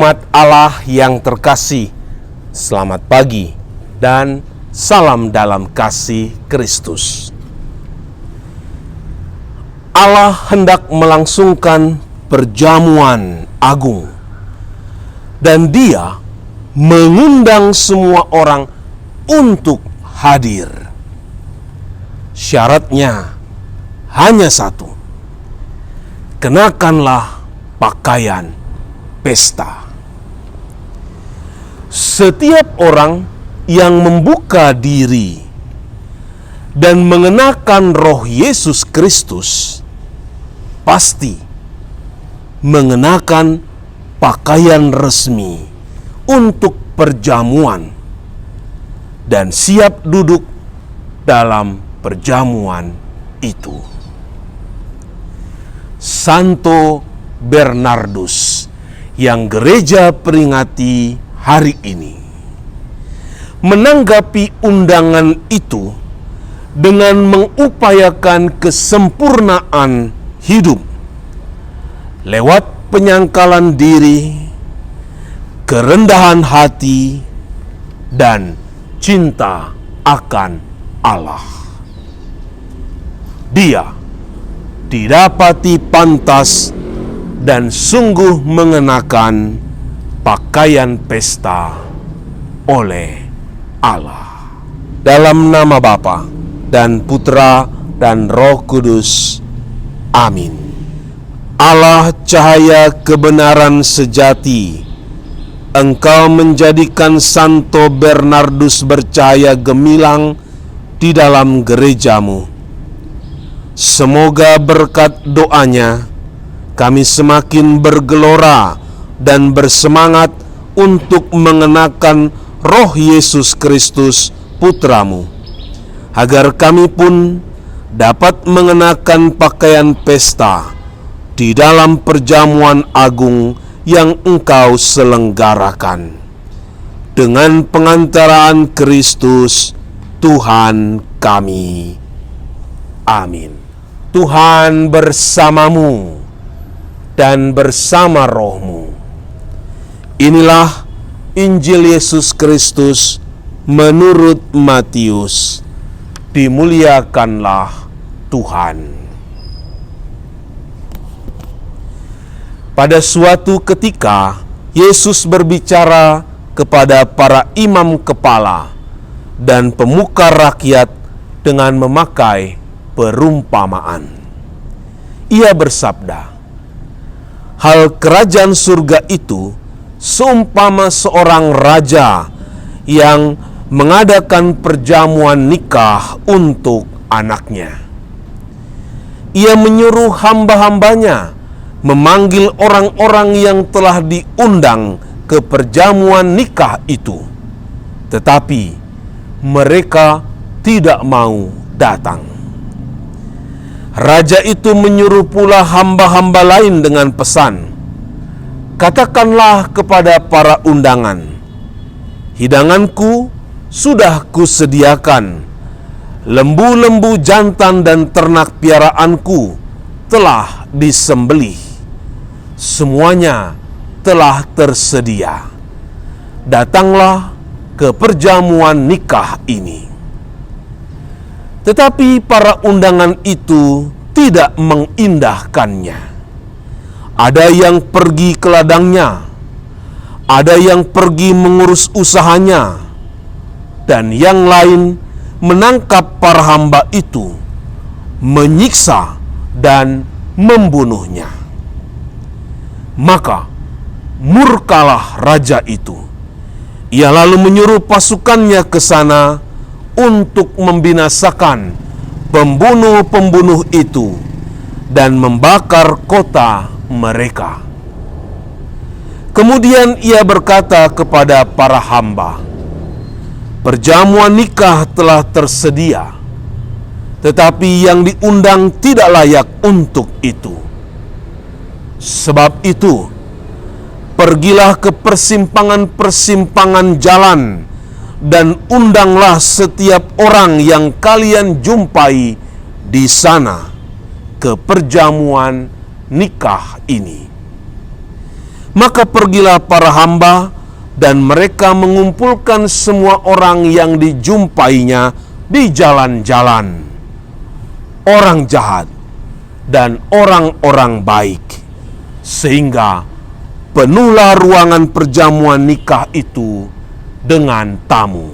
Umat Allah yang terkasih, selamat pagi dan salam dalam kasih Kristus. Allah hendak melangsungkan perjamuan agung dan Dia mengundang semua orang untuk hadir. Syaratnya hanya satu: kenakanlah pakaian pesta. Setiap orang yang membuka diri dan mengenakan roh Yesus Kristus pasti mengenakan pakaian resmi untuk perjamuan dan siap duduk dalam perjamuan itu. Santo Bernardus yang gereja peringati hari ini menanggapi undangan itu dengan mengupayakan kesempurnaan hidup lewat penyangkalan diri, kerendahan hati, dan cinta akan Allah. Dia didapati pantas dan sungguh mengenakan pakaian pesta oleh Allah. Dalam nama Bapa dan Putra dan Roh Kudus. Amin. Allah cahaya kebenaran sejati, Engkau menjadikan Santo Bernardus bercahaya gemilang di dalam gerejamu. Semoga berkat doanya kami semakin bergelora dan bersemangat untuk mengenakan roh Yesus Kristus Putramu, agar kami pun dapat mengenakan pakaian pesta di dalam perjamuan agung yang Engkau selenggarakan. Dengan pengantaraan Kristus Tuhan kami. Amin. Tuhan bersamamu dan bersama rohmu. Inilah Injil Yesus Kristus menurut Matius. Dimuliakanlah Tuhan. Pada suatu ketika, Yesus berbicara kepada para imam kepala dan pemuka rakyat dengan memakai perumpamaan. Ia bersabda, "Hal kerajaan surga itu seumpama seorang raja yang mengadakan perjamuan nikah untuk anaknya. Ia menyuruh hamba-hambanya memanggil orang-orang yang telah diundang ke perjamuan nikah itu, tetapi mereka tidak mau datang. Raja itu menyuruh pula hamba-hamba lain dengan pesan, 'Katakanlah kepada para undangan, hidanganku sudah kusediakan. Lembu-lembu jantan dan ternak piaraanku telah disembelih. Semuanya telah tersedia. Datanglah ke perjamuan nikah ini.' Tetapi para undangan itu tidak mengindahkannya. Ada yang pergi ke ladangnya, ada yang pergi mengurus usahanya, dan yang lain menangkap para hamba itu, menyiksa dan membunuhnya. Maka murkalah raja itu. Ia lalu menyuruh pasukannya ke sana untuk membinasakan pembunuh-pembunuh itu dan membakar kota mereka. Kemudian ia berkata kepada para hamba, 'Perjamuan nikah telah tersedia, tetapi yang diundang tidak layak untuk itu. Sebab itu, pergilah ke persimpangan-persimpangan jalan dan undanglah setiap orang yang kalian jumpai di sana ke perjamuan nikah ini.' Maka pergilah para hamba, dan mereka mengumpulkan semua orang yang dijumpainya di jalan-jalan, orang jahat dan orang-orang baik, sehingga penuhlah ruangan perjamuan nikah itu dengan tamu.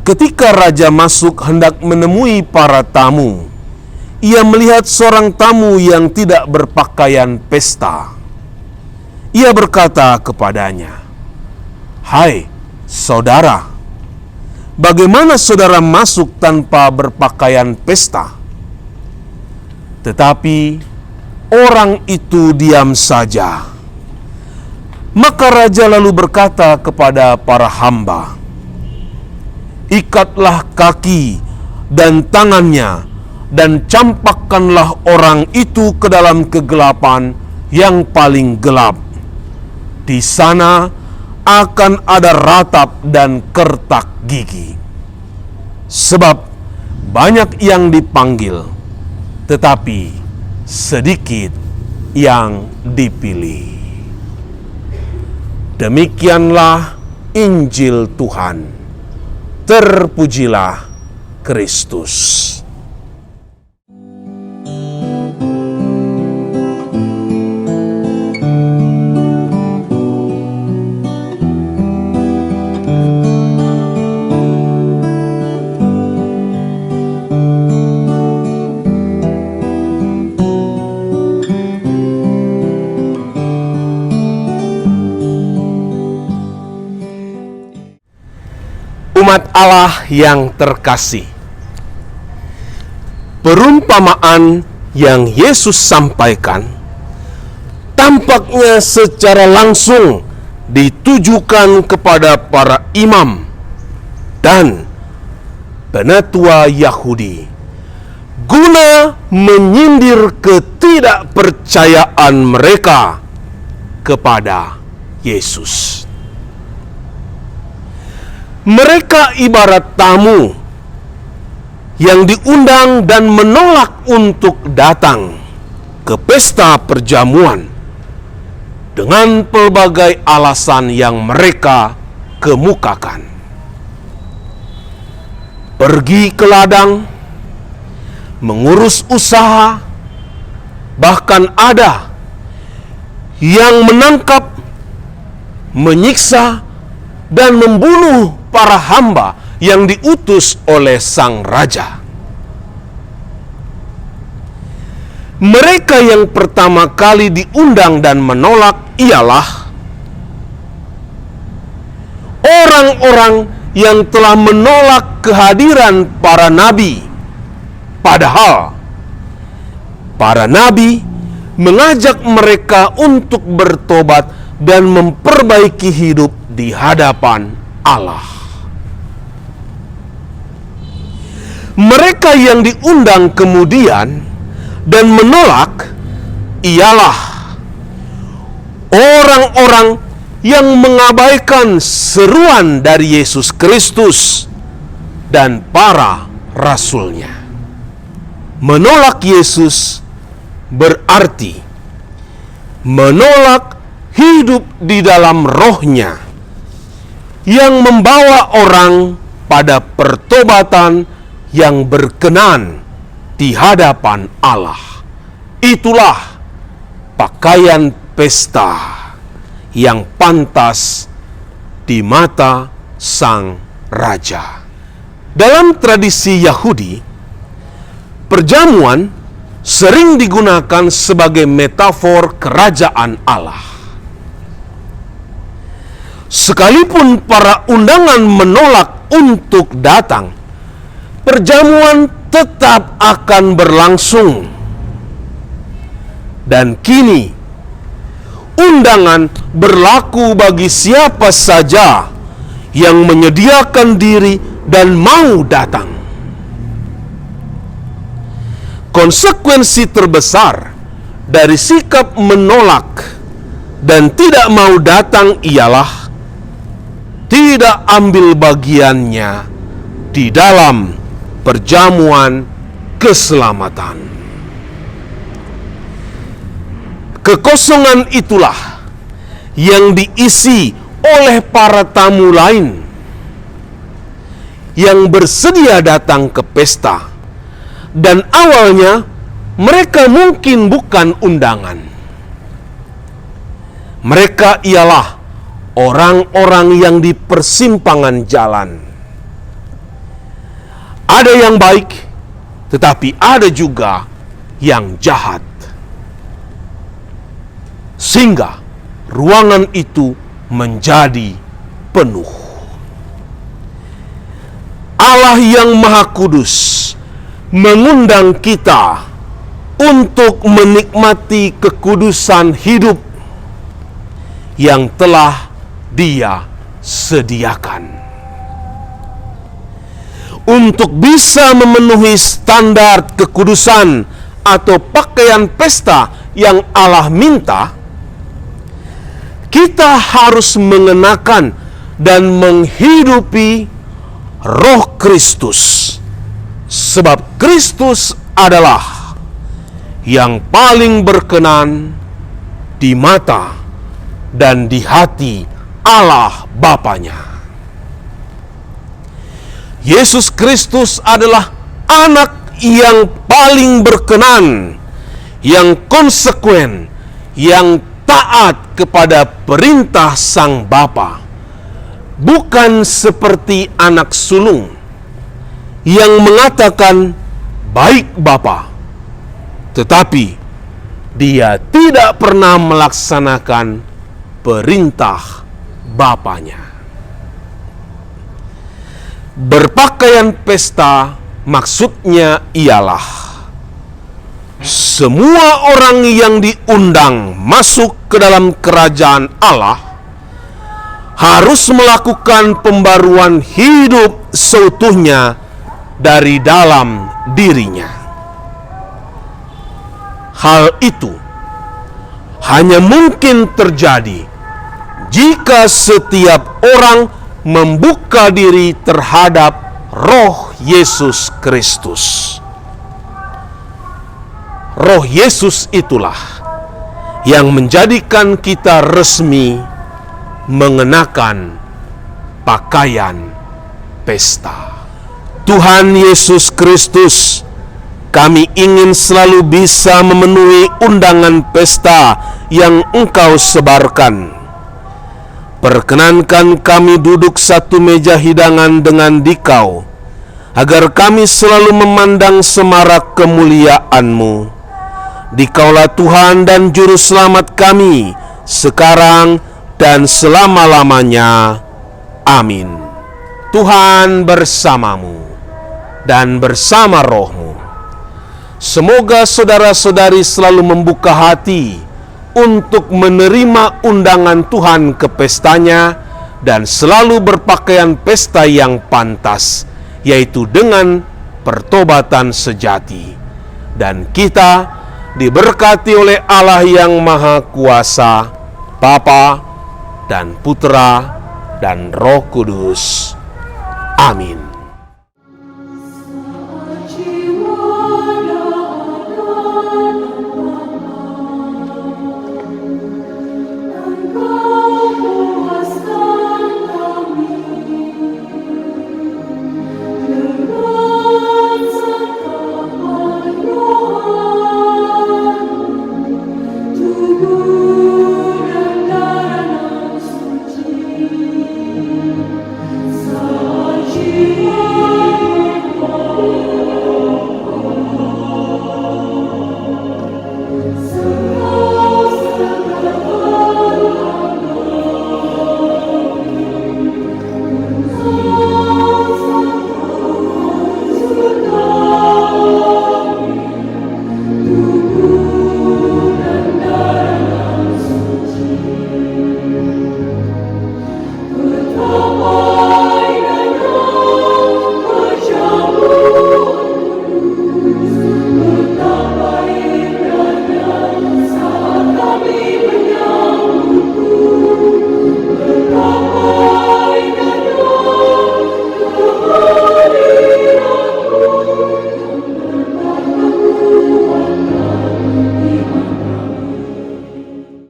Ketika raja masuk hendak menemui para tamu, ia melihat seorang tamu yang tidak berpakaian pesta. Ia berkata kepadanya, "Hai saudara, bagaimana saudara masuk tanpa berpakaian pesta?" Tetapi orang itu diam saja. Maka raja lalu berkata kepada para hamba, "Ikatlah kaki dan tangannya, dan campakkanlah orang itu ke dalam kegelapan yang paling gelap. Di sana akan ada ratap dan kertak gigi. Sebab banyak yang dipanggil, tetapi sedikit yang dipilih." Demikianlah Injil Tuhan. Terpujilah Kristus. Umat Allah yang terkasih, perumpamaan yang Yesus sampaikan tampaknya secara langsung ditujukan kepada para imam dan penatua Yahudi guna menyindir ketidakpercayaan mereka kepada Yesus. Mereka ibarat tamu yang diundang dan menolak untuk datang ke pesta perjamuan dengan pelbagai alasan yang mereka kemukakan. Pergi ke ladang, mengurus usaha, bahkan ada yang menangkap, menyiksa, dan membunuh para hamba yang diutus oleh sang raja. Mereka yang pertama kali diundang dan menolak ialah orang-orang yang telah menolak kehadiran para nabi. Padahal para nabi mengajak mereka untuk bertobat dan memperbaiki hidup di hadapan Allah. Mereka yang diundang kemudian dan menolak ialah orang-orang yang mengabaikan seruan dari Yesus Kristus dan para rasulnya. Menolak Yesus berarti menolak hidup di dalam rohnya yang membawa orang pada pertobatan yang berkenan di hadapan Allah. Itulah pakaian pesta yang pantas di mata sang raja. Dalam tradisi Yahudi, perjamuan sering digunakan sebagai metafor kerajaan Allah. Sekalipun para undangan menolak untuk datang, perjamuan tetap akan berlangsung. Dan kini, undangan berlaku bagi siapa saja yang menyediakan diri dan mau datang. Konsekuensi terbesar dari sikap menolak dan tidak mau datang ialah tidak ambil bagiannya di dalam perjamuan keselamatan. Kekosongan itulah yang diisi oleh para tamu lain yang bersedia datang ke pesta, dan awalnya mereka mungkin bukan undangan. Mereka ialah orang-orang yang di persimpangan jalan. Ada yang baik, tetapi ada juga yang jahat. Sehingga ruangan itu menjadi penuh. Allah yang Maha Kudus mengundang kita untuk menikmati kekudusan hidup yang telah Dia sediakan. Untuk bisa memenuhi standar kekudusan atau pakaian pesta yang Allah minta, kita harus mengenakan dan menghidupi Roh Kristus, sebab Kristus adalah yang paling berkenan di mata dan di hati Allah Bapanya. Yesus Kristus adalah anak yang paling berkenan, yang konsekuen, yang taat kepada perintah Sang Bapa. Bukan seperti anak sulung yang mengatakan, "Baik Bapa," tetapi dia tidak pernah melaksanakan perintah bapanya. Berpakaian pesta maksudnya ialah semua orang yang diundang masuk ke dalam kerajaan Allah harus melakukan pembaruan hidup seutuhnya dari dalam dirinya. Hal itu hanya mungkin terjadi jika setiap orang membuka diri terhadap Roh Yesus Kristus. Roh Yesus itulah yang menjadikan kita resmi mengenakan pakaian pesta. Tuhan Yesus Kristus, kami ingin selalu bisa memenuhi undangan pesta yang Engkau sebarkan. Perkenankan kami duduk satu meja hidangan dengan Dikau, agar kami selalu memandang semarak kemuliaan-Mu. Dikaulah Tuhan dan Juru Selamat kami, sekarang dan selama-lamanya. Amin. Tuhan bersamamu dan bersama rohmu. Semoga saudara-saudari selalu membuka hati untuk menerima undangan Tuhan ke pestanya dan selalu berpakaian pesta yang pantas, yaitu dengan pertobatan sejati. Dan kita diberkati oleh Allah yang Maha Kuasa, Bapa dan Putra dan Roh Kudus. Amin.